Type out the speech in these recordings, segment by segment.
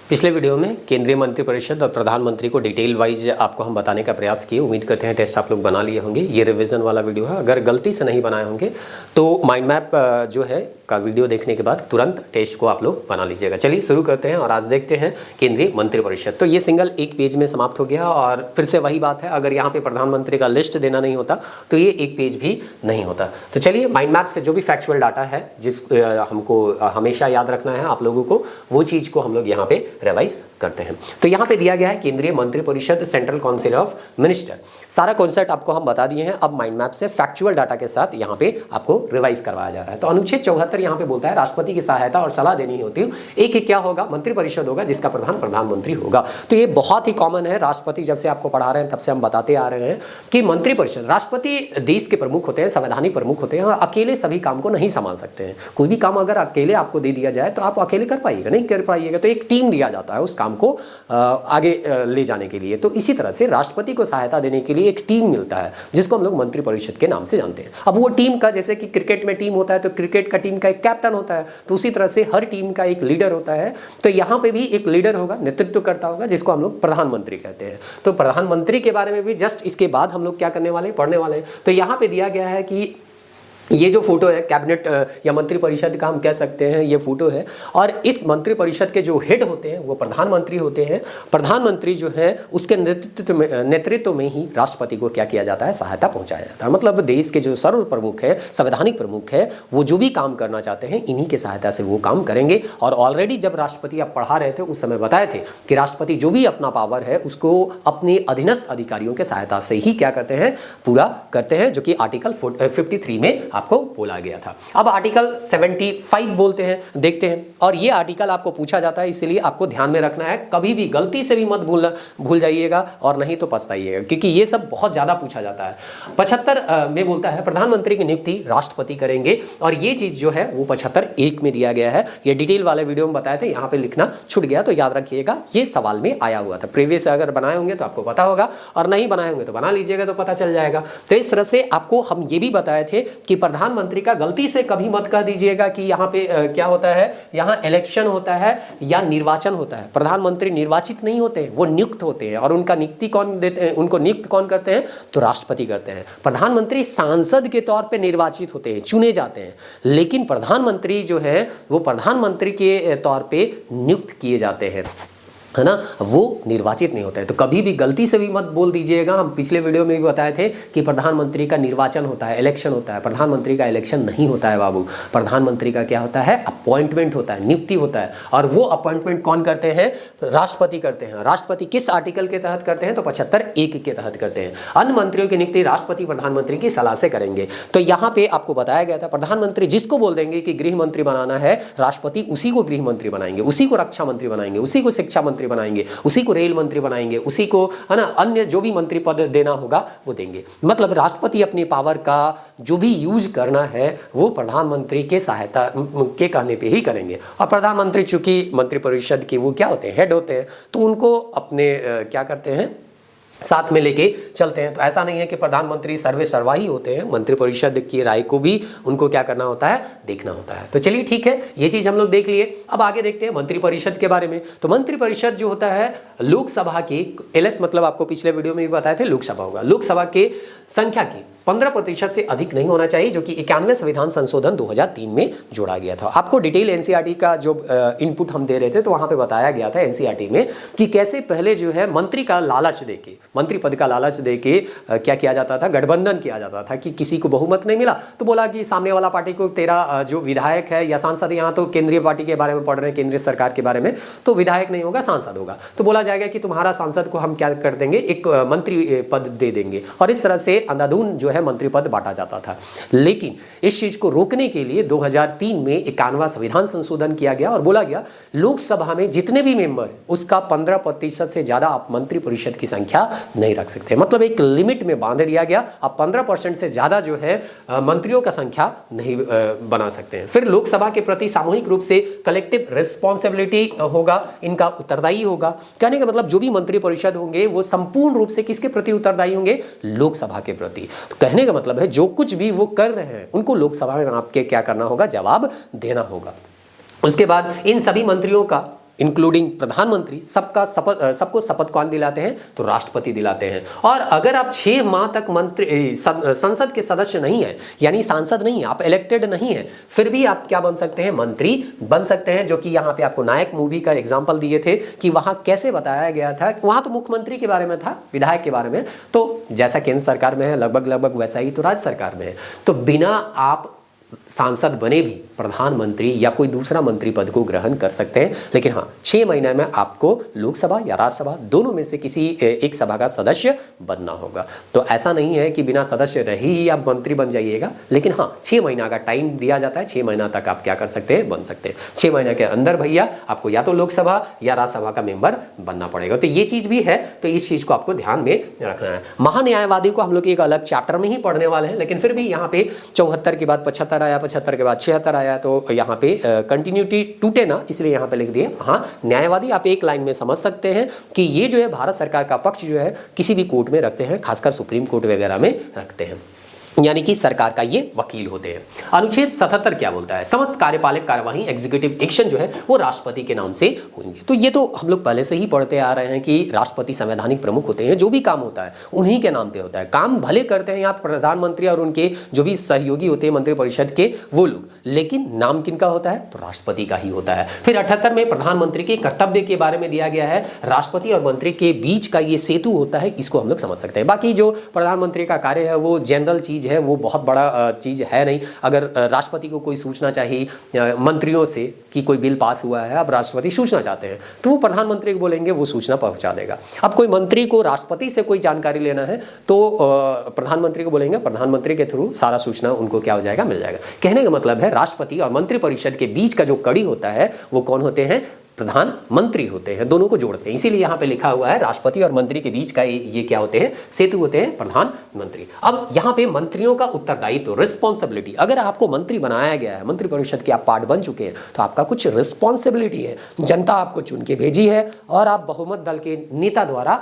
पिछले वीडियो में केंद्रीय मंत्रिपरिषद और प्रधानमंत्री को डिटेल वाइज आपको हम बताने का प्रयास किए। उम्मीद करते हैं टेस्ट आप लोग बना लिए होंगे। ये रिवीजन वाला वीडियो है, अगर गलती से नहीं बनाए होंगे तो माइंड मैप जो है का वीडियो देखने के बाद तुरंत टेस्ट को आप लोग बना लीजिएगा। चलिए शुरू करते हैं और आज देखते हैं केंद्रीय मंत्रिपरिषद। तो ये सिंगल एक पेज में समाप्त हो गया और फिर से वही बात है, अगर यहाँ पे प्रधानमंत्री का लिस्ट देना नहीं होता तो ये एक पेज भी नहीं होता। तो चलिए माइंड मैप से जो भी फैक्चुअल डाटा है जिस हमको हमेशा याद रखना है आप लोगों को, वो चीज़ को हम लोग यहाँ पे रिवाइज करते हैं। तो यहाँ पे दिया गया है केंद्रीय मंत्रिपरिषद, सेंट्रल काउंसिल ऑफ मिनिस्टर। सारा कॉन्सेप्ट आपको हम बता दिए हैं। अब माइंड मैप से फैक्चुअल डाटा के साथ यहाँ पे आपको रिवाइज करवाया जा रहा है। तो अनुच्छेद 74 यहाँ पे बोलता है राष्ट्रपति की सहायता और सलाह देनी होती है। एक क्या होगा, मंत्रिपरिषद होगा जिसका प्रधान प्रधानमंत्री होगा। तो ये बहुत ही कॉमन है। राष्ट्रपति जब से आपको पढ़ा रहे हैं तब से हम बताते आ रहे हैं कि मंत्रिपरिषद, राष्ट्रपति देश के प्रमुख होते हैं, संवैधानिक प्रमुख होते हैं और अकेले सभी काम को नहीं संभाल सकते हैं। कोई भी काम अगर अकेले आपको दे दिया जाए तो आप अकेले कर पाइएगा, नहीं कर पाइएगा। तो एक टीम दिया जाता है उस काम को आगे ले जाने के लिए। तो इसी तरह से राष्ट्रपति को सहायता देने के लिए एक टीम मिलता है जिसको हम लोग मंत्रिपरिषद के नाम से जानते हैं। अब वो टीम का, जैसे कि क्रिकेट में टीम होता है तो क्रिकेट का टीम का एक कैप्टन होता है, तो उसी तरह से हर टीम का एक लीडर होता है। तो यहाँ पे भी एक लीडर होगा, नेतृत्व करता होगा, जिसको हम लोग प्रधानमंत्री कहते हैं। तो प्रधानमंत्री के बारे में भी जस्ट इसके बाद हम लोग क्या करने वाले हैं, पढ़ने वाले हैं। तो यहाँ पे दिया गया है कि ये जो फोटो है कैबिनेट या मंत्रिपरिषद का हम कह सकते हैं, ये फोटो है। और इस मंत्रिपरिषद के जो हेड होते हैं वो प्रधानमंत्री होते हैं। प्रधानमंत्री जो है उसके नेतृत्व में ही राष्ट्रपति को क्या किया जाता है, सहायता पहुंचाया जाता है। मतलब देश के जो सर्व प्रमुख है, संवैधानिक प्रमुख है, वो जो भी काम करना चाहते हैं इन्हीं के सहायता से वो काम करेंगे। और ऑलरेडी जब राष्ट्रपति आप पढ़ा रहे थे उस समय बताए थे कि राष्ट्रपति जो भी अपना पावर है उसको अपने अधीनस्थ अधिकारियों के सहायता से ही क्या करते हैं, पूरा करते हैं, जो कि आर्टिकल 53 में आपको बोला गया था। अब आर्टिकल 75 बोलते हैं, देखते हैं। और ये आर्टिकल आपको पूछा जाता है, इसलिए आपको ध्यान में रखना है, कभी भी गलती से भी मत भूल जाइएगा और नहीं तो पछताइएगा, क्योंकि ये सब बहुत ज्यादा पूछा जाता है। 75 में बोलता है प्रधानमंत्री की नियुक्ति राष्ट्रपति करेंगे। और ये चीज जो है वो 75(1) में दिया गया है। ये डिटेल वाले वीडियो में बताए थे, यहाँ पे लिखना छूट गया तो याद रखिएगा, ये सवाल में आया हुआ था। प्रीवियस अगर बनाए होंगे तो आपको पता होगा और नहीं बनाए होंगे तो बना लीजिएगा तो पता चल जाएगा। तो इस तरह से आपको हम ये भी बताए थे कि प्रधानमंत्री का गलती से कभी मत कह दीजिएगा कि यहाँ पे क्या होता है, यहाँ इलेक्शन होता है या निर्वाचन होता है। प्रधानमंत्री निर्वाचित नहीं होते, वो नियुक्त होते हैं। और उनका नियुक्ति कौन देते हैं, उनको नियुक्त कौन करते हैं, तो राष्ट्रपति करते हैं। प्रधानमंत्री सांसद के तौर पे निर्वाचित होते हैं, चुने जाते हैं, लेकिन प्रधानमंत्री जो है वो प्रधानमंत्री के तौर पे नियुक्त किए जाते हैं, है ना, वो निर्वाचित नहीं होता है। तो कभी भी गलती से भी मत बोल दीजिएगा। हम पिछले वीडियो में भी बताए थे कि प्रधानमंत्री का निर्वाचन होता है, इलेक्शन होता है। प्रधानमंत्री का इलेक्शन नहीं होता है बाबू। प्रधानमंत्री का क्या होता है, अपॉइंटमेंट होता है, नियुक्ति होता है। और वो अपॉइंटमेंट कौन करते हैं, राष्ट्रपति करते हैं। राष्ट्रपति किस आर्टिकल के तहत करते हैं, तो 75(1) के तहत करते हैं। अन्य मंत्रियों की नियुक्ति राष्ट्रपति प्रधानमंत्री की सलाह से करेंगे। तो यहाँ पे आपको बताया गया था प्रधानमंत्री जिसको बोल देंगे कि गृह मंत्री बनाना है, राष्ट्रपति उसी को गृह मंत्री बनाएंगे, उसी को रक्षा मंत्री बनाएंगे, उसी को शिक्षा मंत्री बनाएंगे, उसी को रेल मंत्री बनाएंगे, उसी को, है ना, अन्य जो भी मंत्री पद देना होगा वो देंगे। मतलब राष्ट्रपति अपने पावर का जो भी यूज करना है वो प्रधानमंत्री के सहायता के कहने पे ही करेंगे। और प्रधानमंत्री चूंकि मंत्रिपरिषद की वो क्या होते हैं, हेड होते हैं, तो उनको अपने क्या करते हैं, साथ में लेके चलते हैं। तो ऐसा नहीं है कि प्रधानमंत्री सर्वे सर्वा ही होते हैं, मंत्रिपरिषद की राय को भी उनको क्या करना होता है, देखना होता है। तो चलिए ठीक है, ये चीज हम लोग देख लिए। अब आगे देखते हैं मंत्रिपरिषद के बारे में। तो मंत्रिपरिषद जो होता है लोकसभा की, एलएस मतलब आपको पिछले वीडियो में भी बताए थे, लोकसभा होगा। लोकसभा के संख्या की 15% से अधिक नहीं होना चाहिए, जो कि 91वें संविधान संशोधन 2003 में जोड़ा गया था। आपको डिटेल एनसीईआरटी का जो इनपुट हम दे रहे थे तो वहां पे बताया गया था एनसीईआरटी में कि कैसे पहले जो है मंत्री का लालच देके, मंत्री पद का लालच देके क्या किया जाता था, गठबंधन किया जाता था। कि किसी को बहुमत नहीं मिला तो बोला कि सामने वाला पार्टी को, तेरा जो विधायक है या सांसद, यहाँ तो केंद्रीय पार्टी के बारे में पढ़ रहे हैं, केंद्रीय सरकार के बारे में, तो विधायक नहीं होगा, सांसद होगा। तो बोला जाएगा कि तुम्हारा सांसद को हम क्या कर देंगे, एक मंत्री पद दे देंगे। और इस तरह से अंधाधुन जो है मंत्री पद बांटा जाता था। लेकिन इस चीज को रोकने के लिए 2003 में 51वां संविधान संशोधन किया गया और बोला गया लोकसभा में जितने भी मेंबर उसका 15% से ज्यादा आप मंत्रिपरिषद की संख्या नहीं रख सकते। मतलब एक लिमिट में बांध दिया गया, आप 15% से ज्यादा जो है मंत्रियों का संख्या नहीं बना सकते हैं। फिर लोकसभा के प्रति सामूहिक रूप से कलेक्टिव रिस्पॉन्सिबिलिटी होगा, इनका उत्तरदायी होगा। कहने का मतलब जो भी मंत्रिपरिषद होंगे वो संपूर्ण रूप से किसके प्रति उत्तरदायी होंगे, लोकसभा के प्रति। तो कहने का मतलब है जो कुछ भी वो कर रहे हैं उनको लोकसभा में आपके क्या करना होगा, जवाब देना होगा। उसके बाद इन सभी मंत्रियों का इंक्लूडिंग प्रधानमंत्री सबको शपथ कौन दिलाते हैं? तो राष्ट्रपति दिलाते हैं। और अगर आप 6 माह तक संसद के सदस्य नहीं है, यानी सांसद नहीं है, आप इलेक्टेड नहीं है, फिर भी आप क्या बन सकते हैं? मंत्री बन सकते हैं। जो कि यहाँ पे आपको नायक मूवी का एग्जाम्पल दिए थे कि वहां कैसे बताया गया था। वहां तो मुख्यमंत्री के बारे में था, विधायक के बारे में, तो जैसा केंद्र सरकार में है लगभग वैसा ही तो राज्य सरकार में है। तो बिना आप सांसद बने भी प्रधानमंत्री या कोई दूसरा मंत्री पद को ग्रहण कर सकते हैं। लेकिन हाँ, 6 महीने में आपको लोकसभा या राज्यसभा दोनों में से किसी एक सभा का सदस्य बनना होगा। तो ऐसा नहीं है कि बिना सदस्य रहे ही आप मंत्री बन जाइएगा, लेकिन हाँ 6 महीना का टाइम दिया जाता है। 6 महीना तक आप क्या कर सकते हैं? बन सकते हैं। 6 महीने के अंदर भैया आपको या तो लोकसभा या राज्यसभा का मेंबर बनना पड़ेगा। तो ये चीज़ भी है, तो इस चीज़ को आपको ध्यान में रखना है। महान्यायवादी को हम लोग एक अलग चैप्टर में ही पढ़ने वाले हैं, लेकिन फिर भी यहाँ पे 74 के बाद 75 आया, 75 के बाद 76 आया, तो यहाँ पे कंटिन्यूटी टूटे ना, इसलिए यहाँ पे लिख दिए। हाँ, न्यायवादी आप एक लाइन में समझ सकते हैं कि ये जो है भारत सरकार का पक्ष जो है किसी भी कोर्ट में रखते हैं, खासकर सुप्रीम कोर्ट वगैरह में रखते हैं, यानी कि सरकार का ये वकील होते हैं। अनुच्छेद 77 क्या बोलता है? समस्त कार्यपालक कार्यवाही एग्जीक्यूटिव एक्शन जो है वो राष्ट्रपति के नाम से होंगे। तो ये तो हम लोग पहले से ही पढ़ते आ रहे हैं कि राष्ट्रपति संवैधानिक प्रमुख होते हैं, जो भी काम होता है उन्हीं के नाम पे होता है। काम भले करते हैं यहाँ प्रधानमंत्री और उनके जो भी सहयोगी होते हैं मंत्रिपरिषद के वो लोग, लेकिन नाम किनका होता है? तो राष्ट्रपति का ही होता है। फिर 78 में प्रधानमंत्री के कर्तव्य के बारे में दिया गया है। राष्ट्रपति और मंत्री के बीच का ये सेतु होता है, इसको हम लोग समझ सकते हैं। बाकी जो प्रधानमंत्री का कार्य है वो जनरल चीज है, वो बहुत बड़ा चीज है नहीं। अगर राष्ट्रपति को कोई सूचना चाहिए मंत्रियों से कि कोई बिल पास हुआ है, अब राष्ट्रपति सूचना चाहते हैं, तो वो प्रधानमंत्री को बोलेंगे, वो सूचना पहुंचा देगा। अब कोई मंत्री को राष्ट्रपति से कोई जानकारी लेना है तो प्रधानमंत्री को बोलेंगे, प्रधानमंत्री के थ्रू सारा सूचना उनको क्या हो जाएगा? मिल जाएगा। कहने का मतलब है राष्ट्रपति और मंत्रिपरिषद के बीच का जो कड़ी होता है वो कौन होते हैं? प्रधानमंत्री होते हैं, दोनों को जोड़ते हैं। इसीलिए यहाँ पे लिखा हुआ है राष्ट्रपति और मंत्री के बीच का ये क्या होते हैं? सेतु होते हैं, प्रधानमंत्री। अब यहाँ पे मंत्रियों का उत्तरदायित्व, रिस्पॉन्सिबिलिटी, अगर आपको मंत्री बनाया गया है, मंत्रिपरिषद के आप पार्ट बन चुके हैं, तो आपका कुछ रिस्पॉन्सिबिलिटी है। जनता आपको चुन के भेजी है और आप बहुमत दल के नेता द्वारा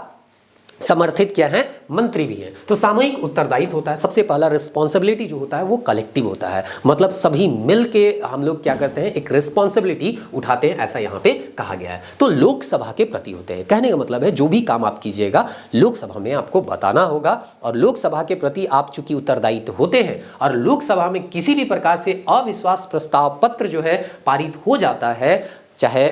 समर्थित क्या है? मंत्री भी हैं। तो सामूहिक उत्तरदायित्व होता है। सबसे पहला रिस्पॉन्सिबिलिटी जो होता है वो कलेक्टिव होता है, मतलब सभी मिल के हम लोग क्या करते हैं? एक रिस्पॉन्सिबिलिटी उठाते हैं, ऐसा यहाँ पे कहा गया है। तो लोकसभा के प्रति होते हैं। कहने का मतलब है जो भी काम आप कीजिएगा लोकसभा में आपको बताना होगा, और लोकसभा के प्रति आप चूंकि उत्तरदायित्व होते हैं, और लोकसभा में किसी भी प्रकार से अविश्वास प्रस्ताव पत्र जो है पारित हो जाता है, चाहे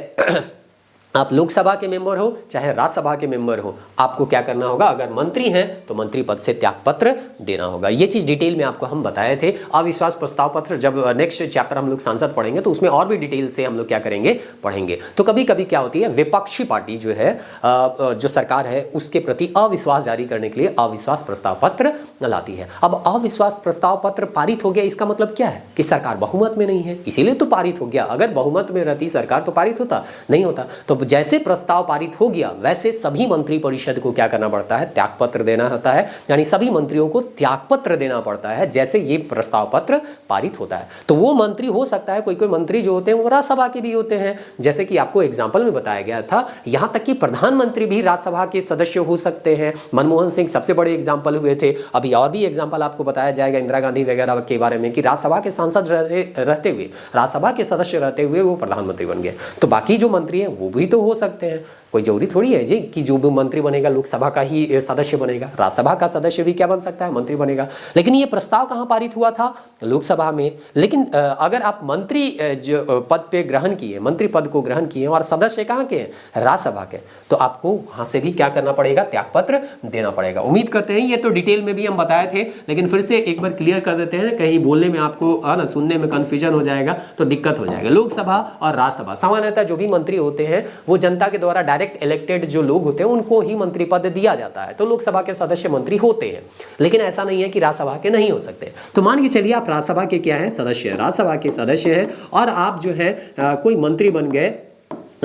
आप लोकसभा के मेंबर हो चाहे राज्यसभा के मेंबर हो, आपको क्या करना होगा? अगर मंत्री हैं तो मंत्री पद से त्यागपत्र देना होगा। ये चीज़ डिटेल में आपको हम बताए थे। अविश्वास प्रस्ताव पत्र जब नेक्स्ट चैप्टर हम लोग सांसद पढ़ेंगे तो उसमें और भी डिटेल से हम लोग क्या करेंगे? पढ़ेंगे। तो कभी कभी क्या होती है, विपक्षी पार्टी जो है जो सरकार है उसके प्रति अविश्वास जारी करने के लिए अविश्वास प्रस्ताव पत्र लाती है। अब अविश्वास प्रस्ताव पत्र पारित हो गया, इसका मतलब क्या है? कि सरकार बहुमत में नहीं है, इसीलिए तो पारित हो गया। अगर बहुमत में रहती सरकार तो पारित होता नहीं होता। तो जैसे प्रस्ताव पारित हो गया वैसे सभी मंत्री परिषद को क्या करना पड़ता है? त्यागपत्र देना होता है, यानी सभी मंत्रियों को त्यागपत्र देना पड़ता है जैसे ये प्रस्ताव पत्र पारित होता है। तो वो मंत्री हो सकता है, कोई कोई मंत्री जो होते हैं वो राज्यसभा के भी होते हैं, जैसे कि आपको एग्जाम्पल में बताया गया था। यहां तक कि प्रधानमंत्री भी राज्यसभा के सदस्य हो सकते हैं। मनमोहन सिंह सबसे बड़े एग्जाम्पल हुए थे। अभी और भी एग्जाम्पल आपको बताया जाएगा इंदिरा गांधी वगैरह के बारे में कि राज्यसभा के सांसद रहते हुए, राज्यसभा के सदस्य रहते हुए वो प्रधानमंत्री बन गए। तो बाकी जो मंत्री हैं वो भी तो हो सकते हैं। कोई जरूरी थोड़ी है जी कि जो भी मंत्री बनेगा लोकसभा का ही सदस्य बनेगा, राज्यसभा का सदस्य भी क्या बन सकता है? मंत्री बनेगा। लेकिन ये प्रस्ताव कहाँ पारित हुआ था? लोकसभा में। लेकिन अगर आप मंत्री जो पद पे ग्रहण किए, मंत्री पद को ग्रहण किए और सदस्य कहाँ के हैं? राज्यसभा के, तो आपको वहाँ से भी क्या करना पड़ेगा? त्यागपत्र देना पड़ेगा। उम्मीद करते हैं ये तो डिटेल में भी हम बताए थे, लेकिन फिर से एक बार क्लियर कर देते हैं, कहीं बोलने में आपको ना सुनने में कन्फ्यूजन हो जाएगा तो दिक्कत हो जाएगा। लोकसभा और राज्यसभा सामान्यतः जो भी मंत्री होते हैं वो जनता के द्वारा डायरेक्ट इलेक्टेड जो लोग होते हैं उनको ही मंत्री पद दिया जाता है। तो लोकसभा के सदस्य मंत्री होते हैं, लेकिन ऐसा नहीं है कि राज्यसभा के नहीं हो सकते। तो मान के चलिए आप राज्यसभा के क्या है? सदस्य, राज्यसभा के सदस्य हैं और आप जो है कोई मंत्री बन गए,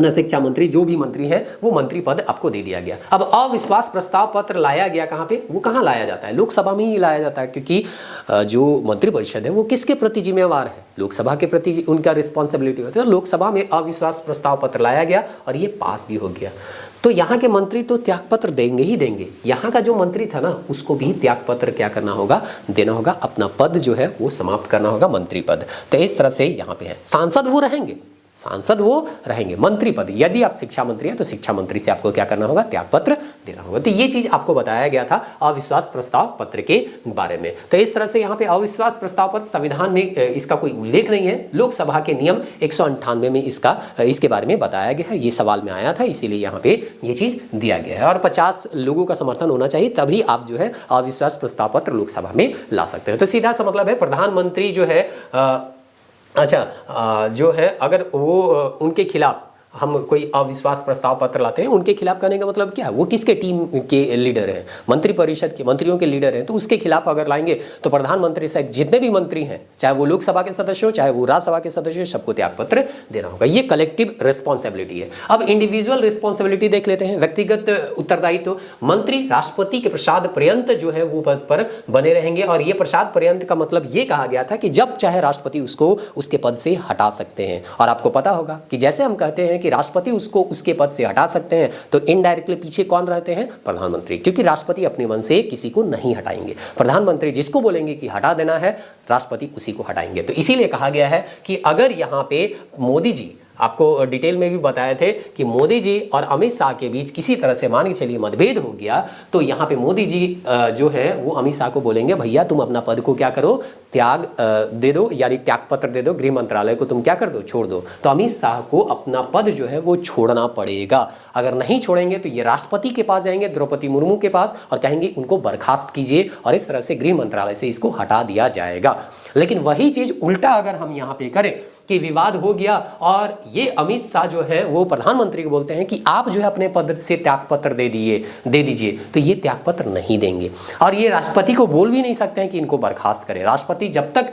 शिक्षा मंत्री, जो भी मंत्री है वो मंत्री पद आपको दे दिया गया। अब अविश्वास प्रस्ताव पत्र लाया गया कहाँ पे? वो कहाँ लाया जाता है? लोकसभा में ही लाया जाता है, क्योंकि जो मंत्रिपरिषद है वो किसके प्रति जिम्मेवार है? लोकसभा के प्रति उनका रिस्पॉन्सिबिलिटी होती है। तो लोकसभा में अविश्वास प्रस्ताव पत्र लाया गया और ये पास भी हो गया। तो यहाँ के मंत्री तो त्यागपत्र देंगे ही देंगे। यहाँ का जो मंत्री था ना उसको भी त्यागपत्र क्या करना होगा? देना होगा। अपना पद जो है वो समाप्त करना होगा, मंत्री पद। तो इस तरह से यहाँ पे है। सांसद वो रहेंगे सांसद वो रहेंगे। मंत्री पद, यदि आप शिक्षा मंत्री हैं तो शिक्षा मंत्री से आपको क्या करना होगा, त्यागपत्र देना होगा। तो ये चीज आपको बताया गया था अविश्वास प्रस्ताव पत्र के बारे में। तो इस तरह से यहाँ पे अविश्वास प्रस्ताव पत्र संविधान में इसका कोई उल्लेख नहीं है, लोकसभा के नियम 198 में इसके बारे में बताया गया है। ये सवाल में आया था, इसीलिए यहाँ पे ये चीज दिया गया है। और 50 लोगों का समर्थन होना चाहिए, तभी आप जो है अविश्वास प्रस्ताव पत्र लोकसभा में ला सकते हैं। तो सीधा सा मतलब है प्रधानमंत्री जो है जो है अगर वो उनके खिलाफ हम कोई अविश्वास प्रस्ताव पत्र लाते हैं, उनके खिलाफ करने का मतलब क्या है, वो किसके टीम के लीडर हैं, मंत्रिपरिषद के मंत्रियों के लीडर हैं, तो उसके खिलाफ अगर लाएंगे तो प्रधानमंत्री साहब जितने भी मंत्री हैं, चाहे वो लोकसभा के सदस्य हो चाहे वो राज्यसभा के सदस्य हो, सबको त्यागपत्र देना होगा। ये कलेक्टिव रिस्पॉन्सिबिलिटी है। अब इंडिविजुअल रिस्पॉन्सिबिलिटी देख लेते हैं, व्यक्तिगत उत्तरदायित्व। मंत्री राष्ट्रपति के प्रसाद पर्यंत जो है वो पद पर बने रहेंगे, और ये प्रसाद पर्यंत का मतलब ये कहा गया था कि जब चाहे राष्ट्रपति उसको उसके पद से हटा सकते हैं। और आपको पता होगा कि जैसे हम कहते हैं कि राष्ट्रपति उसको उसके पद से हटा सकते हैं, तो इनडायरेक्टली पीछे कौन रहते हैं, प्रधानमंत्री, क्योंकि राष्ट्रपति अपने मन से किसी को नहीं हटाएंगे। प्रधानमंत्री जिसको बोलेंगे कि हटा देना है, राष्ट्रपति उसी को हटाएंगे। तो इसीलिए कहा गया है कि अगर यहाँ पे मोदी जी, आपको डिटेल में भी बताए थे कि मोदी जी और अमित शाह के बीच किसी तरह से मान के चलिए मतभेद हो गया, तो यहाँ पे मोदी जी जो है वो अमित शाह को बोलेंगे भैया तुम अपना पद को क्या करो, त्याग दे दो, यानी त्यागपत्र दे दो, गृह मंत्रालय को तुम क्या कर दो, छोड़ दो। तो अमित शाह को अपना पद जो है वो छोड़ना पड़ेगा। अगर नहीं छोड़ेंगे तो ये राष्ट्रपति के पास जाएंगे, द्रौपदी मुर्मू के पास, और कहेंगे उनको बर्खास्त कीजिए, और इस तरह से गृह मंत्रालय से इसको हटा दिया जाएगा। लेकिन वही चीज उल्टा अगर हम यहाँ पे करें कि विवाद हो गया और ये अमित शाह जो है वो प्रधानमंत्री को बोलते हैं कि आप जो है अपने पद से त्यागपत्र दे दीजिए, तो ये त्यागपत्र नहीं देंगे, और ये राष्ट्रपति को बोल भी नहीं सकते हैं कि इनको बर्खास्त करें। राष्ट्रपति जब तक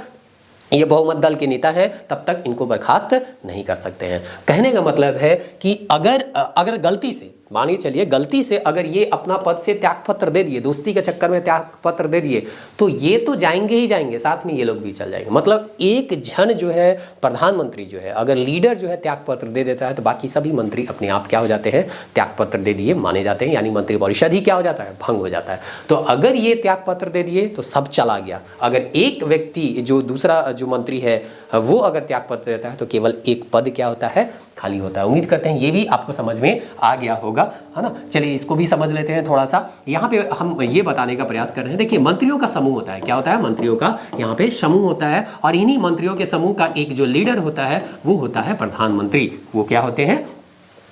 ये बहुमत दल के नेता हैं तब तक इनको बर्खास्त नहीं कर सकते हैं। कहने का मतलब है कि अगर गलती से, मानिए चलिए गलती से अगर ये अपना पद से त्यागपत्र दे दिए, दोस्ती के चक्कर में त्यागपत्र दे दिए, तो ये तो जाएंगे ही जाएंगे, साथ में ये लोग भी चल जाएंगे। मतलब एक जन जो है प्रधानमंत्री जो है, अगर लीडर जो है त्यागपत्र दे देता है तो बाकी सभी मंत्री अपने आप क्या हो जाते हैं, त्यागपत्र दे दिए माने जाते हैं, यानी मंत्रिपरिषद ही क्या हो जाता है, भंग हो जाता है। तो अगर ये त्यागपत्र दे दिए तो सब चला गया। अगर एक व्यक्ति जो दूसरा जो मंत्री है वो अगर त्यागपत्र देता है तो केवल एक पद क्या होता है, खाली होता है। उम्मीद करते हैं ये भी आपको समझ में आ गया होगा, है ना। चलिए इसको भी समझ लेते हैं थोड़ा सा। यहाँ पे हम ये बताने का प्रयास कर रहे हैं, देखिए मंत्रियों का समूह होता है, क्या होता है, मंत्रियों का यहाँ पे समूह होता है, और इन्हीं मंत्रियों के समूह का एक जो लीडर होता है वो होता है प्रधानमंत्री। वो क्या होते हैं,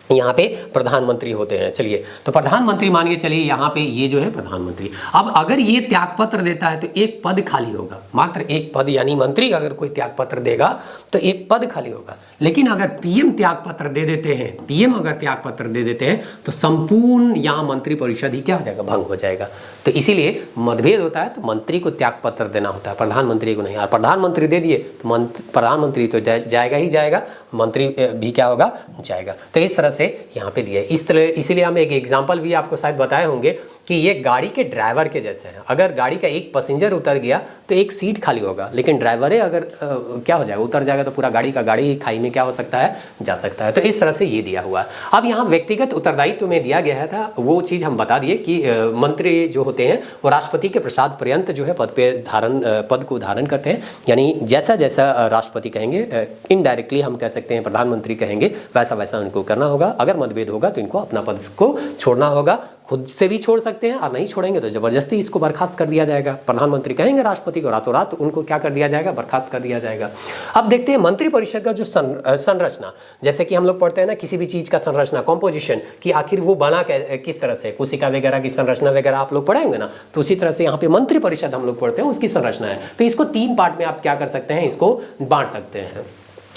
यहाँ पे प्रधानमंत्री होते हैं। चलिए तो प्रधानमंत्री मानिए चलिए यहाँ पे ये जो है प्रधानमंत्री। अब अगर ये त्यागपत्र देता है तो एक पद खाली होगा, मात्र एक पद, यानी मंत्री अगर कोई त्यागपत्र देगा तो एक पद खाली होगा। लेकिन अगर पीएम त्यागपत्र दे देते हैं, पीएम अगर त्यागपत्र दे देते हैं तो संपूर्ण यहाँ मंत्रिपरिषद ही क्या हो जाएगा, भंग हो जाएगा। तो इसीलिए मतभेद होता है तो मंत्री को त्यागपत्र देना होता है, प्रधानमंत्री को नहीं। और प्रधानमंत्री दे दिए तो प्रधानमंत्री तो जाएगा ही जाएगा, मंत्री भी क्या होगा, जाएगा। तो इस तरह से यहाँ पे दिया है। इस तरह इसीलिए हम एक एग्जांपल भी आपको शायद बताए होंगे कि ये गाड़ी के ड्राइवर के जैसे हैं। अगर गाड़ी का एक पैसेंजर उतर गया तो एक सीट खाली होगा, लेकिन ड्राइवर है अगर क्या हो जाएगा, उतर जाएगा तो पूरा गाड़ी का गाड़ी ही खाई में क्या हो सकता है, जा सकता है। तो इस तरह से ये दिया हुआ है। अब यहाँ व्यक्तिगत उत्तरदायित्व में दिया गया था, वो चीज़ हम बता दिए कि मंत्री जो होते हैं वो राष्ट्रपति के प्रसाद पर्यंत जो है पद को धारण करते हैं, यानी जैसा जैसा राष्ट्रपति कहेंगे, इनडायरेक्टली हम कह सकते हैं प्रधानमंत्री कहेंगे, वैसा वैसा उनको करना होगा। अगर मतभेद होगा तो इनको अपना पद को छोड़ना होगा, खुद से भी छोड़ सकते हैं, और नहीं छोड़ेंगे तो जबरदस्ती इसको बर्खास्त कर दिया जाएगा। प्रधानमंत्री कहेंगे राष्ट्रपति को, रातों रात उनको क्या कर दिया जाएगा, बर्खास्त कर दिया जाएगा। अब देखते हैं मंत्रिपरिषद का जो संरचना, जैसे कि हम लोग पढ़ते हैं ना किसी भी चीज़ का संरचना, कॉम्पोजिशन, कि आखिर वो बना किस तरह से, कोशिका वगैरह की संरचना वगैरह आप लोग पढ़ेंगे ना, तो उसी तरह से यहाँ पे मंत्रिपरिषद हम लोग पढ़ते हैं, उसकी संरचना है। तो इसको 3 पार्ट में आप क्या कर सकते हैं, इसको बांट सकते हैं,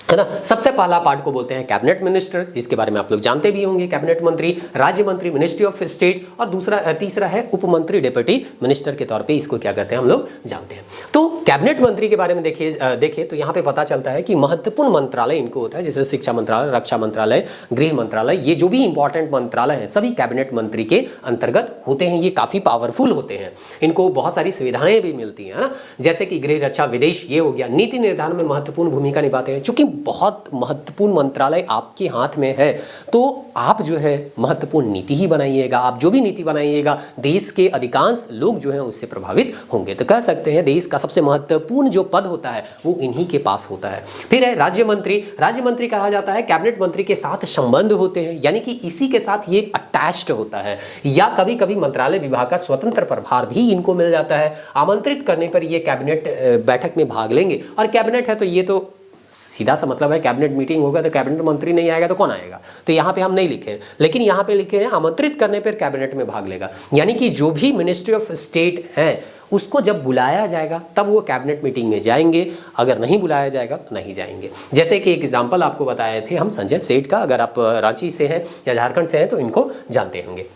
है ना। सबसे पहला पार्ट को बोलते हैं कैबिनेट मिनिस्टर, जिसके बारे में आप लोग जानते भी होंगे, कैबिनेट मंत्री, राज्य मंत्री, मिनिस्ट्री ऑफ स्टेट, और तीसरा है उप मंत्री, डिप्टी मिनिस्टर के तौर पे इसको क्या करते हैं हम लोग जानते हैं। तो कैबिनेट मंत्री के बारे में देखिए तो यहाँ पे पता चलता है कि महत्वपूर्ण मंत्रालय इनको होता है, जैसे शिक्षा मंत्रालय, रक्षा मंत्रालय, गृह मंत्रालय, ये जो भी इंपॉर्टेंट मंत्रालय हैं सभी कैबिनेट मंत्री के अंतर्गत होते हैं। ये काफ़ी पावरफुल होते हैं, इनको बहुत सारी सुविधाएं भी मिलती हैं, है ना, जैसे कि गृह, रक्षा, विदेश, ये हो गया। नीति निर्धारण में महत्वपूर्ण भूमिका निभाते हैं, चूंकि बहुत महत्वपूर्ण मंत्रालय आपके हाथ में है तो आप जो है महत्वपूर्ण नीति ही बनाइएगा। आप जो भी नीति बनाइएगा देश के अधिकांश लोग जो है उससे प्रभावित होंगे। तो कह सकते हैं देश का सबसे महत्वपूर्ण जो पद होता है वो इन्हीं के पास होता है। फिर है राज्य मंत्री। राज्य मंत्री कहा जाता है कैबिनेट मंत्री के साथ संबंध होते हैं, यानी कि इसी के साथ ये अटैच्ड होता है, या कभी कभी मंत्रालय विभाग का स्वतंत्र प्रभार भी इनको मिल जाता है। आमंत्रित करने पर ये कैबिनेट बैठक में भाग लेंगे, और कैबिनेट है तो ये तो सीधा सा मतलब है कैबिनेट मीटिंग होगा तो कैबिनेट मंत्री नहीं आएगा तो कौन आएगा, तो यहाँ पे हम नहीं लिखे हैं, लेकिन यहाँ पे लिखे हैं आमंत्रित करने पर कैबिनेट में भाग लेगा। यानी कि जो भी मिनिस्ट्री ऑफ स्टेट है उसको जब बुलाया जाएगा तब वो कैबिनेट मीटिंग में जाएंगे, अगर नहीं बुलाया जाएगा तो नहीं जाएंगे। जैसे कि एक एग्जांपल आपको बताए थे हम संजय सेठ का, अगर आप रांची से हैं या झारखंड से हैं तो इनको जानते होंगे।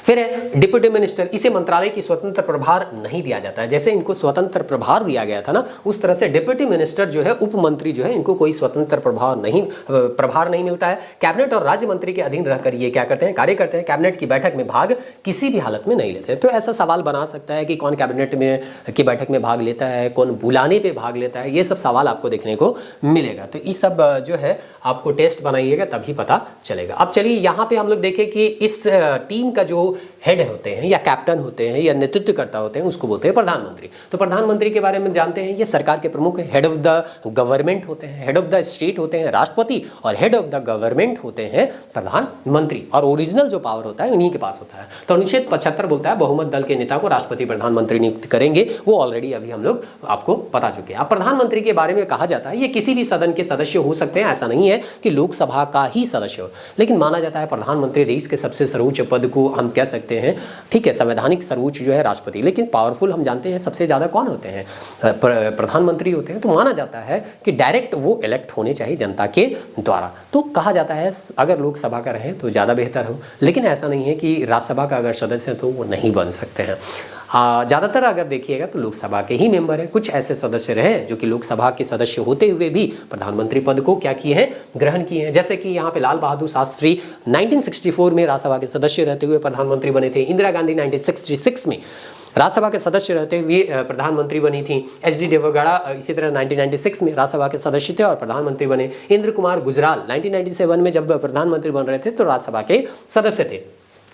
फिर है डिप्टी मिनिस्टर। इसे मंत्रालय की स्वतंत्र प्रभार नहीं दिया जाता है। जैसे इनको स्वतंत्र प्रभार दिया गया था ना, उस तरह से डिप्टी मिनिस्टर जो है, उप मंत्री जो है, इनको कोई स्वतंत्र प्रभार नहीं मिलता है। कैबिनेट और राज्य मंत्री के अधीन रहकर ये क्या करते हैं, कार्य करते हैं। कैबिनेट की बैठक में भाग किसी भी हालत में नहीं लेते। तो ऐसा सवाल बना सकता है कि कौन कैबिनेट में की बैठक में भाग लेता है, कौन बुलाने पर भाग लेता है, ये सब सवाल आपको देखने को मिलेगा। तो ये सब जो है आपको टेस्ट बनाइएगा तभी पता चलेगा। अब चलिए यहाँ पे हम लोग देखें कि इस टीम का जो हेड होते हैं या कैप्टन होते हैं या नेतृत्वकर्ता होते हैं उसको बोलते हैं प्रधानमंत्री। तो प्रधानमंत्री के बारे में जानते हैं, ये सरकार के प्रमुख हेड ऑफ द गवर्नमेंट होते हैं। हेड ऑफ द स्टेट होते हैं राष्ट्रपति, और हेड ऑफ द गवर्नमेंट होते हैं प्रधानमंत्री, और ओरिजिनल जो पावर होता है उन्हीं के पास होता है। तो अनुच्छेद 75 बोलता है बहुमत दल के नेता को राष्ट्रपति प्रधानमंत्री नियुक्त करेंगे। वो ऑलरेडी अभी हम लोग आपको बता चुके हैं। अब प्रधानमंत्री के बारे में कहा जाता है ये किसी भी सदन के सदस्य हो सकते हैं, ऐसा नहीं है कि लोकसभा का ही सदस्य हो, लेकिन माना जाता है प्रधानमंत्री देश के सबसे सर्वोच्च पद को हम कह सकते हैं, ठीक है, संवैधानिक सर्वोच्च जो है राष्ट्रपति, लेकिन पावरफुल हम जानते हैं सबसे ज़्यादा कौन होते हैं, प्रधानमंत्री होते हैं। तो माना जाता है कि डायरेक्ट वो इलेक्ट होने चाहिए जनता के द्वारा। तो कहा जाता है अगर लोकसभा का रहे तो ज़्यादा बेहतर हो, लेकिन ऐसा नहीं है कि राज्यसभा का अगर सदस्य है तो वो नहीं बन सकते हैं। ज़्यादातर अगर देखिएगा तो लोकसभा के ही मेंबर हैं। कुछ ऐसे सदस्य रहे जो कि लोकसभा के सदस्य होते हुए भी प्रधानमंत्री पद को क्या किए हैं, ग्रहण किए हैं। जैसे कि यहाँ पे लाल बहादुर शास्त्री 1964 में राज्यसभा के सदस्य रहते हुए प्रधानमंत्री बने थे। इंदिरा गांधी 1966 में राज्यसभा के सदस्य रहते हुए प्रधानमंत्री बनी थी। HD देवेगौड़ा इसी तरह 1996 में राज्यसभा के सदस्य थे और प्रधानमंत्री बने। इंद्र कुमार गुजराल 1997 में जब प्रधानमंत्री बन रहे थे तो राज्यसभा के सदस्य थे।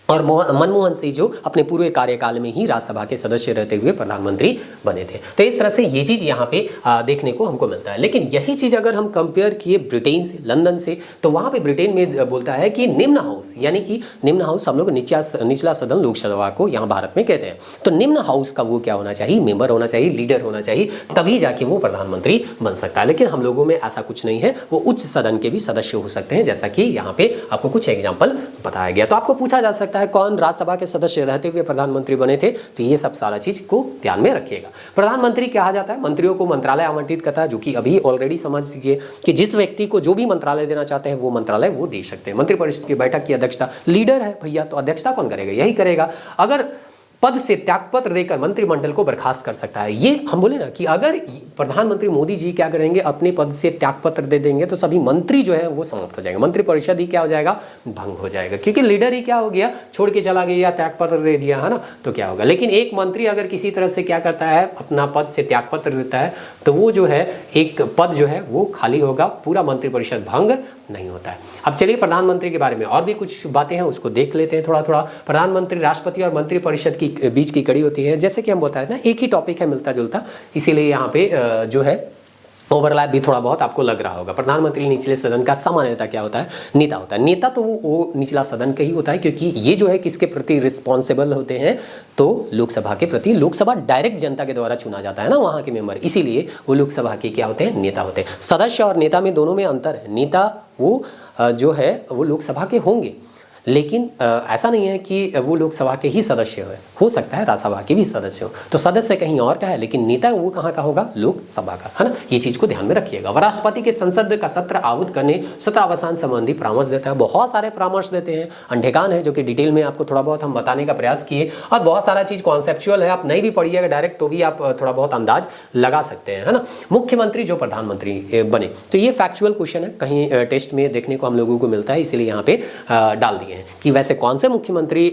और मनमोहन सिंह जो अपने पूरे कार्यकाल में ही राज्यसभा के सदस्य रहते हुए प्रधानमंत्री बने थे। तो इस तरह से ये चीज़ यहाँ पे देखने को हमको मिलता है। लेकिन यही चीज़ अगर हम कंपेयर किए ब्रिटेन से, लंदन से, तो वहाँ पे ब्रिटेन में बोलता है कि निम्न हाउस, यानी कि निम्न हाउस हम लोग निचला सदन लोकसभा को यहाँ भारत में कहते हैं। तो निम्न हाउस का वो क्या होना चाहिए, मेंबर होना चाहिए, लीडर होना चाहिए, तभी जाके वो प्रधानमंत्री बन सकता है। लेकिन हम लोगों में ऐसा कुछ नहीं है, वो उच्च सदन के भी सदस्य हो सकते हैं, जैसा कि यहाँ पे आपको कुछ एग्जाम्पल बताया गया। तो आपको पूछा जा सकता है कौन राज्यसभा के सदस्य रहते हुए प्रधानमंत्री बने थे, तो ये सब सारा चीज को ध्यान में रखिएगा। प्रधानमंत्री कहा जाता है मंत्रियों को मंत्रालय आवंटित करता है, जो कि अभी ऑलरेडी समझ गए कि जिस व्यक्ति को जो भी मंत्रालय देना चाहते हैं वो मंत्रालय वो दे सकते हैं। मंत्रिपरिषद की बैठक की अध्यक्षता लीडर है भैया, तो अध्यक्षता कौन करेगा, यही करेगा। अगर पद से त्यागपत्र देकर मंत्रिमंडल को बर्खास्त कर सकता है। ये हम बोले ना कि अगर प्रधानमंत्री मोदी जी क्या करेंगे, अपने पद से त्यागपत्र दे देंगे तो सभी मंत्री जो है वो समाप्त हो जाएंगे, मंत्रिपरिषद ही क्या हो जाएगा, भंग हो जाएगा, क्योंकि लीडर ही क्या हो गया, छोड़ के चला गया, त्यागपत्र दे दिया, है ना, तो क्या होगा। लेकिन एक मंत्री अगर किसी तरह से क्या करता है, अपना पद से त्यागपत्र देता है, तो वो जो है एक पद जो है वो खाली होगा, पूरा मंत्रिपरिषद भंग नहीं होता है। अब चलिए प्रधानमंत्री के बारे में और भी कुछ बातें हैं, उसको देख लेते हैं थोड़ा थोड़ा। प्रधानमंत्री राष्ट्रपति और मंत्रिपरिषद की बीच की कड़ी होती है। जैसे कि हम बताए ना, एक ही टॉपिक है मिलता जुलता, इसीलिए यहाँ पे जो है ओवरलैप भी थोड़ा बहुत आपको लग रहा होगा। प्रधानमंत्री निचले सदन का सामान्यतः क्या होता है, नेता होता है। नेता तो वो निचला सदन का ही होता है, क्योंकि ये जो है किसके प्रति रिस्पॉन्सिबल होते हैं, तो लोकसभा के प्रति। लोकसभा डायरेक्ट जनता के द्वारा चुना जाता है ना वहाँ के मेंबर, इसीलिए वो लोकसभा के क्या होते हैं, नेता होते हैं। सदस्य और नेता में दोनों में अंतर है। नेता वो जो है वो लोकसभा के होंगे, लेकिन ऐसा नहीं है कि वो लोकसभा के ही सदस्य हो सकता है राज्यसभा के भी सदस्य हो। तो सदस्य कहीं और का है, लेकिन नेता वो कहाँ का होगा, लोकसभा का, है ना। ये चीज़ को ध्यान में रखिएगा। राष्ट्रपति के संसद का सत्र आहूत करने, सत्रावसान संबंधी परामर्श देता है। बहुत सारे परामर्श देते हैं, अंडेकान है, जो कि डिटेल में आपको थोड़ा बहुत हम बताने का प्रयास किए, और बहुत सारा चीज़ कॉन्सेप्चुअल है, आप नहीं भी पढ़िएगा डायरेक्ट तो भी आप थोड़ा बहुत अंदाज लगा सकते हैं, है ना। मुख्यमंत्री जो प्रधानमंत्री बने, तो ये फैक्चुअल क्वेश्चन है, कहीं टेस्ट में देखने को हम लोगों को मिलता है, इसीलिए यहाँ पे डाल दिए। दिए हैं कि वैसे कौन से मुख्यमंत्री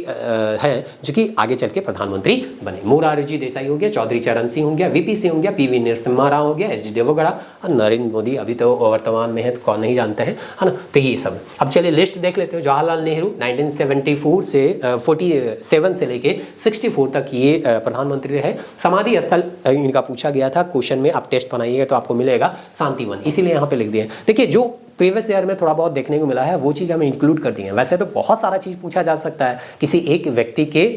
हैं जो कि आगे चल के प्रधानमंत्री बने। मोरारजी देसाई हो गया, चौधरी चरण सिंह हो गया, वीपी सिंह हो गया, पीवी नरसिम्हा राव हो गया, एचडी देवगौड़ा और नरेंद्र मोदी अभी तो वर्तमान में है तो कौन नहीं जानते हैं, है ना। तो ये सब अब चलिए लिस्ट देख लेते हो। जवाहरलाल नेहरू 1974 से 47 से लेके 64 तक ये प्रधानमंत्री रहे। समाधि स्थल इनका पूछा गया था क्वेश्चन में, आप टेस्ट बनाइएगा तो आपको मिलेगा शांतिवन, इसीलिए यहाँ पे लिख दिए। देखिए जो प्रीवियस ईयर में थोड़ा बहुत देखने को मिला है वो चीज़ हमें इंक्लूड कर दी है। वैसे तो बहुत सारा चीज़ पूछा जा सकता है, किसी एक व्यक्ति के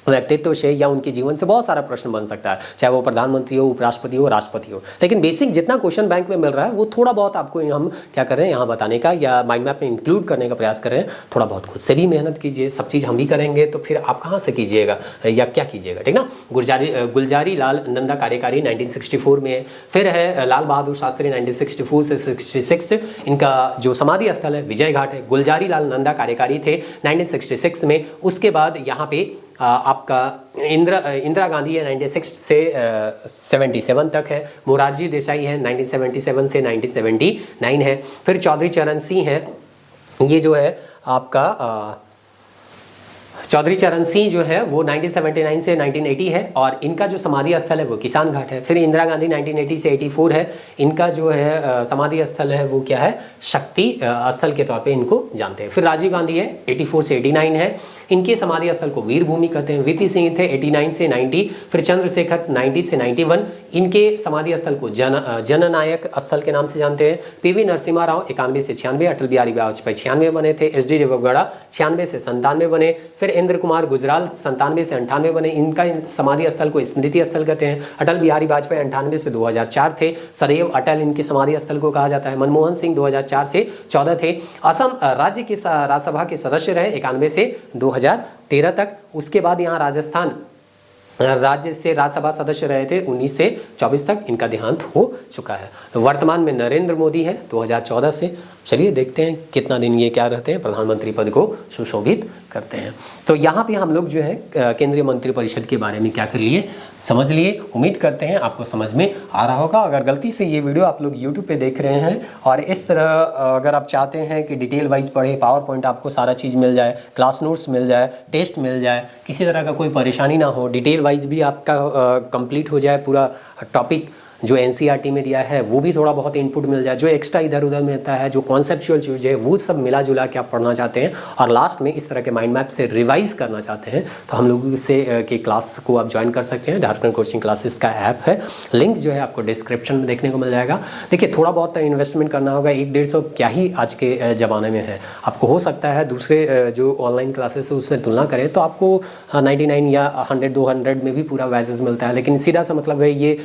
व्यक्तित्व से या उनके जीवन से बहुत सारा प्रश्न बन सकता है, चाहे वो प्रधानमंत्री हो, उपराष्ट्रपति हो, राष्ट्रपति हो। लेकिन बेसिक जितना क्वेश्चन बैंक में मिल रहा है वो थोड़ा बहुत आपको हम क्या कर रहे हैं यहाँ बताने का या माइंड मैप में इंक्लूड करने का प्रयास कर रहे हैं। थोड़ा बहुत खुद से भी मेहनत कीजिए, सब चीज़ हम भी करेंगे तो फिर आप कहाँ से कीजिएगा या क्या कीजिएगा, ठीक ना। गुलजारी लाल नंदा कार्यकारी 1964 में है। फिर है लाल बहादुर शास्त्री 1964 से 66, इनका जो समाधि स्थल है विजय घाट है। गुलजारी लाल नंदा कार्यकारी थे 1966 में। उसके बाद यहाँ पे आपका इंदिरा गांधी है 96 से 77 तक है। मोरारजी देसाई है 1977 से 1979 है। फिर चौधरी चरण सिंह है, ये जो है आपका चौधरी चरण सिंह जो है वो 1979 से 1980 है और इनका जो समाधि स्थल है वो किसान घाट है। फिर इंदिरा गांधी 1980 से 84 है, इनका जो है समाधि स्थल है वो क्या है, शक्ति स्थल के तौर पे इनको जानते हैं। फिर राजीव गांधी है 84 से 89 है, इनके समाधि स्थल को वीर भूमि कहते हैं। वीपी सिंह थे 89 से 90। फिर चंद्रशेखर 90 से 91, इनके समाधि स्थल को जननायक स्थल के नाम से जानते हैं। पीवी नरसिम्हा राव 91 से 96, अटल बिहारी वाजपेयी 96 बने थे। एचडी देवगौड़ा 96 से 97 बने। फिर इंद्र कुमार गुजराल 97 से 98 बने, इनका समाधि स्थल को स्मृति स्थल कहते हैं। अटल बिहारी वाजपेयी 98 से 2004 थे, सदैव अटल इनके समाधि स्थल को कहा जाता है। मनमोहन सिंह 2004 से 14 थे। असम राज्य के राज्यसभा के सदस्य रहे 91 से 2013 तक। उसके बाद यहाँ राजस्थान राज्य से राज्यसभा सदस्य रहे थे 19 से 24 तक, इनका देहांत हो चुका है। वर्तमान में नरेंद्र मोदी है 2014 से। चलिए देखते हैं कितना दिन ये क्या रहते हैं, प्रधानमंत्री पद को सुशोभित करते हैं। तो यहाँ पे हम लोग जो है केंद्रीय मंत्रिपरिषद के बारे में क्या कर लिए, समझ लिए। उम्मीद करते हैं आपको समझ में आ रहा होगा। अगर गलती से ये वीडियो आप लोग यूट्यूब पे देख रहे हैं और इस तरह अगर आप चाहते हैं कि डिटेल वाइज पढ़े, पावर पॉइंट आपको सारा चीज़ मिल जाए, क्लास नोट्स मिल जाए, टेस्ट मिल जाए, किसी तरह का कोई परेशानी ना हो, डिटेल वाइज भी आपका कंप्लीट हो जाए, पूरा टॉपिक जो एनसीईआरटी में दिया है वो भी थोड़ा बहुत इनपुट मिल जाए, जो एक्स्ट्रा इधर उधर मिलता है, जो कॉन्सेप्चुअल चीज़ है वो सब मिला जुला के आप पढ़ना चाहते हैं और लास्ट में इस तरह के माइंड मैप से रिवाइज करना चाहते हैं तो हम लोग से के क्लास को आप ज्वाइन कर सकते हैं। झारखंड कोचिंग क्लासेस का ऐप है, लिंक जो है आपको डिस्क्रिप्शन में देखने को मिल जाएगा। देखिए थोड़ा बहुत इन्वेस्टमेंट करना होगा, 100-150 क्या ही आज के ज़माने में है। आपको हो सकता है दूसरे जो ऑनलाइन क्लासेस है उससे तुलना करें तो आपको 99 या 100-200 में भी पूरा बैचेस मिलता है। लेकिन सीधा सा मतलब है ये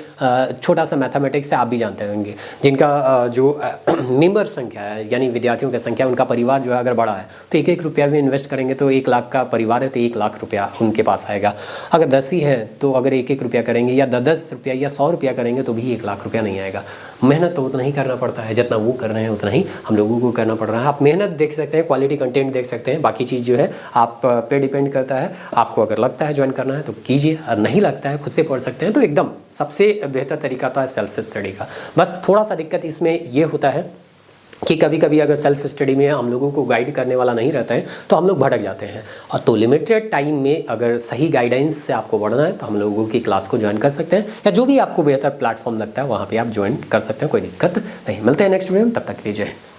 छोटा सा मैथमेटिक्स से आप भी जानते होंगे, जिनका जो मेंबर संख्या है यानी विद्यार्थियों की संख्या, उनका परिवार जो है अगर बड़ा है तो 1-1 रुपया भी इन्वेस्ट करेंगे तो 1 लाख का परिवार है तो 1 लाख रुपया उनके पास आएगा। अगर 10 ही है तो अगर 1-1 रुपया करेंगे या 10 रुपया या 100 रुपया करेंगे तो भी 1 लाख रुपया नहीं आएगा। मेहनत तो उतना ही करना पड़ता है, जितना वो कर रहे हैं उतना ही हम लोगों को करना पड़ रहा है। आप मेहनत देख सकते हैं, क्वालिटी कंटेंट देख सकते हैं, बाकी चीज़ जो है आप पे डिपेंड करता है। आपको अगर लगता है ज्वाइन करना है तो कीजिए, और नहीं लगता है खुद से पढ़ सकते हैं। तो एकदम सबसे बेहतर तरीका तो है सेल्फ स्टडी का। बस थोड़ा सा दिक्कत इसमें ये होता है कि कभी कभी अगर सेल्फ स्टडी में हम लोगों को गाइड करने वाला नहीं रहता है तो हम लोग भटक जाते हैं। और तो लिमिटेड टाइम में अगर सही गाइडेंस से आपको बढ़ना है तो हम लोगों की क्लास को ज्वाइन कर सकते हैं, या जो भी आपको बेहतर प्लेटफॉर्म लगता है वहाँ पे आप ज्वाइन कर सकते हैं, कोई दिक्कत नहीं। मिलते हैं नेक्स्ट वीडियो में, तब तक के लिए जय हिंद।